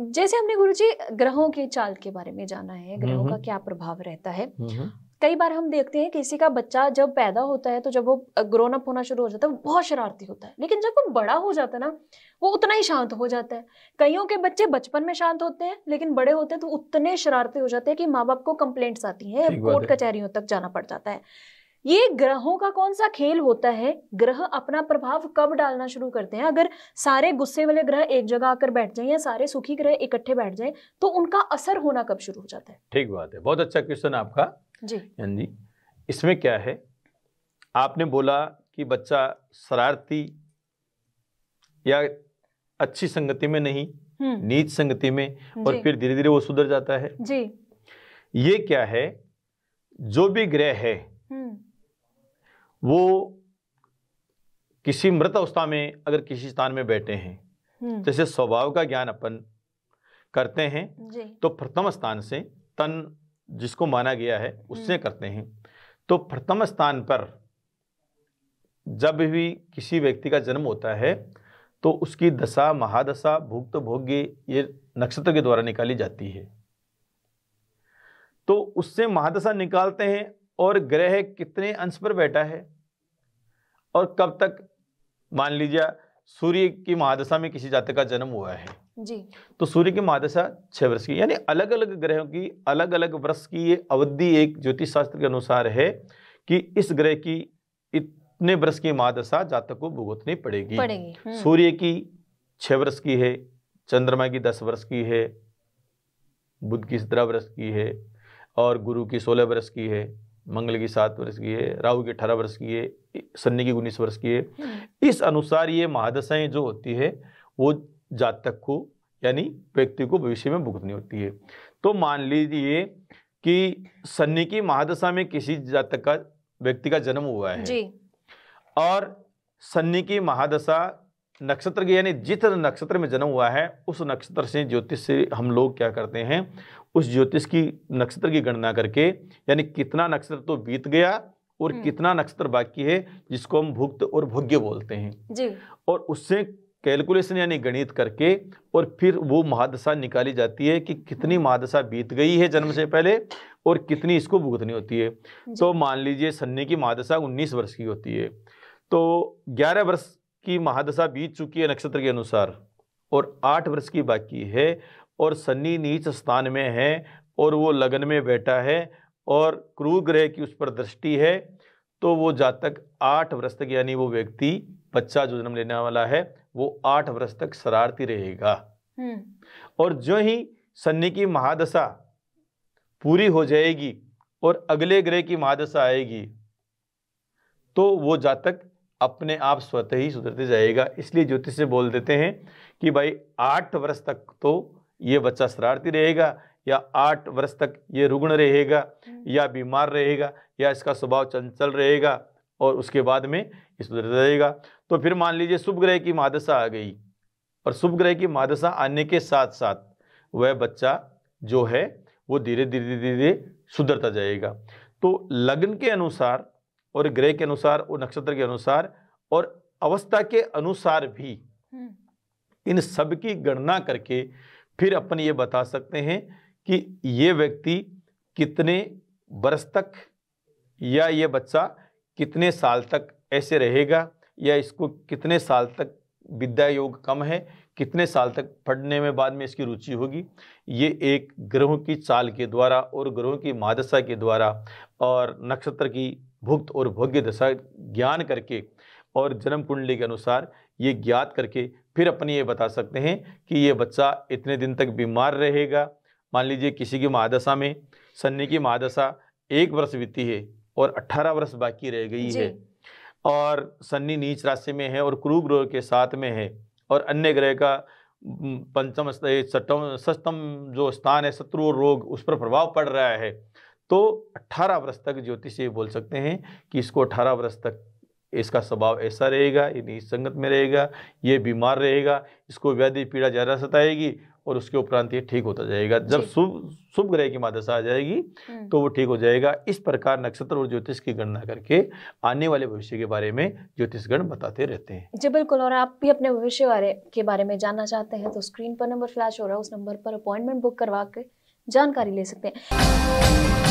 जैसे हमने गुरुजी ग्रहों की चाल के बारे में जाना है, ग्रहों का क्या प्रभाव रहता है। कई बार हम देखते हैं किसी का बच्चा जब पैदा होता है तो जब वो ग्रोन अप होना शुरू हो जाता है वो बहुत शरारती होता है, लेकिन जब वो बड़ा हो जाता है ना वो उतना ही शांत हो जाता है। कईयों के बच्चे बचपन में शांत होते हैं लेकिन बड़े होते हैं तो उतने शरारती हो जाते हैं कि माँ बाप को कंप्लेंट्स आती हैं, कोर्ट कचहरियों तक जाना पड़ जाता है। ये ग्रहों का कौन सा खेल होता है? ग्रह अपना प्रभाव कब डालना शुरू करते हैं? अगर सारे गुस्से वाले ग्रह एक जगह आकर बैठ जाएं या सारे सुखी ग्रह इकट्ठे बैठ जाएं तो उनका असर होना कब शुरू हो जाता है? ठीक बात है, बहुत अच्छा क्वेश्चन आपका जी। जी। इसमें क्या है, आपने बोला कि बच्चा शरारती या अच्छी संगति में नहीं, नीच संगति में, और फिर धीरे धीरे वो सुधर जाता है जी। ये क्या है, जो भी ग्रह है वो किसी मृत अवस्था में अगर किसी स्थान में बैठे हैं, जैसे स्वभाव का ज्ञान अपन करते हैं तो प्रथम स्थान से तन जिसको माना गया है उससे करते हैं। तो प्रथम स्थान पर जब भी किसी व्यक्ति का जन्म होता है तो उसकी दशा, महादशा, भुक्त, भोग्य ये नक्षत्र के द्वारा निकाली जाती है। तो उससे महादशा निकालते हैं और ग्रह कितने अंश पर बैठा है और कब तक। मान लीजिए सूर्य की महादशा में किसी जातक का जन्म हुआ है जी, तो सूर्य की महादशा 6 वर्ष की, यानी अलग अलग ग्रहों की अलग अलग वर्ष की ये अवधि एक ज्योतिष शास्त्र के अनुसार है कि इस ग्रह की इतने वर्ष की महादशा जातक को भुगतनी पड़ेगी। सूर्य की 6 वर्ष की है, चंद्रमा की 10 वर्ष की है, बुध की 17 वर्ष की है, और गुरु की 16 वर्ष की है, मंगल की 7 वर्ष की है, राहु की 18 वर्ष की है, शनि की 19 वर्ष की है। इस अनुसार ये महादशाएं जो होती है वो जातक को यानी व्यक्ति को भविष्य में भुगतनी होती है। तो मान लीजिए कि शनि की महादशा में किसी जातक का व्यक्ति का जन्म हुआ है जी, और शनि की महादशा नक्षत्र की यानी जिस नक्षत्र में जन्म हुआ है उस नक्षत्र से ज्योतिष से हम लोग क्या करते हैं, उस ज्योतिष की नक्षत्र की गणना करके यानी कितना नक्षत्र तो बीत गया और कितना नक्षत्र बाकी है जिसको हम भुक्त और भोग्य बोलते हैं जी। और उससे कैलकुलेशन यानी गणित करके और फिर वो महादशा निकाली जाती है कि कितनी महादशा बीत गई है जन्म से पहले और कितनी इसको भुगतनी होती है। तो मान लीजिए शनि की महादशा 19 वर्ष की होती है तो 11 वर्ष की महादशा बीत चुकी है नक्षत्र के अनुसार और 8 वर्ष की बाकी है और शनि नीच स्थान में है और वो लग्न में बैठा है और क्रूर ग्रह की उस पर दृष्टि है, तो वो जातक 8 वर्ष तक यानी वो व्यक्ति बच्चा जो जन्म लेने वाला है वो 8 वर्ष तक शरारती रहेगा। और जो ही शनि की महादशा पूरी हो जाएगी और अगले ग्रह की महादशा आएगी तो वो जातक अपने आप स्वतः ही सुधरते जाएगा। इसलिए ज्योतिष से बोल देते हैं कि भाई 8 वर्ष तक तो ये बच्चा शरारती रहेगा या 8 वर्ष तक ये रुग्ण रहेगा या बीमार रहेगा या इसका स्वभाव चंचल रहेगा और उसके बाद में ये सुधर जाएगा। तो फिर मान लीजिए शुभ ग्रह की महादशा आ गई और शुभ ग्रह की महादशा आने के साथ साथ वह बच्चा जो है वो धीरे धीरे धीरे सुधरता जाएगा। तो लग्न के अनुसार और ग्रह के अनुसार और नक्षत्र के अनुसार और अवस्था के अनुसार भी इन सब की गणना करके फिर अपन ये बता सकते हैं कि ये व्यक्ति कितने वर्ष तक या ये बच्चा कितने साल तक ऐसे रहेगा या इसको कितने साल तक विद्या योग कम है, कितने साल तक पढ़ने में बाद में इसकी रुचि होगी। ये एक ग्रहों की चाल के द्वारा और ग्रहों की महादशा के द्वारा और नक्षत्र की भुक्त और भोग्य दशा ज्ञान करके और जन्म कुंडली के अनुसार ये ज्ञात करके फिर अपन ये बता सकते हैं कि ये बच्चा इतने दिन तक बीमार रहेगा। मान लीजिए किसी की महादशा में शनि की महादशा 1 वर्ष बीती है और 18 वर्ष बाकी रह गई है और शनि नीच राशि में है और क्रूर ग्रह के साथ में है और अन्य ग्रह का पंचम षष्ठम जो स्थान है शत्रु और रोग उस पर प्रभाव पड़ रहा है, तो 18 वर्ष तक ज्योतिष ये बोल सकते हैं कि इसको 18 वर्ष तक इसका स्वभाव ऐसा रहेगा, ये नीच संगत में रहेगा, ये बीमार रहेगा, इसको व्याधि पीड़ा ज़्यादा सताएगी और उसके उपरांत ये ठीक होता जाएगा। जब शुभ ग्रह की महादशा आ जाएगी तो वो ठीक हो जाएगा। इस प्रकार नक्षत्र और ज्योतिष की गणना करके आने वाले भविष्य के बारे में ज्योतिषगण बताते रहते हैं। जी बिल्कुल, और आप भी अपने भविष्य के बारे में जानना चाहते हैं तो स्क्रीन पर नंबर फ्लैश हो रहा है, उस नंबर पर अपॉइंटमेंट बुक करवा के जानकारी ले सकते हैं।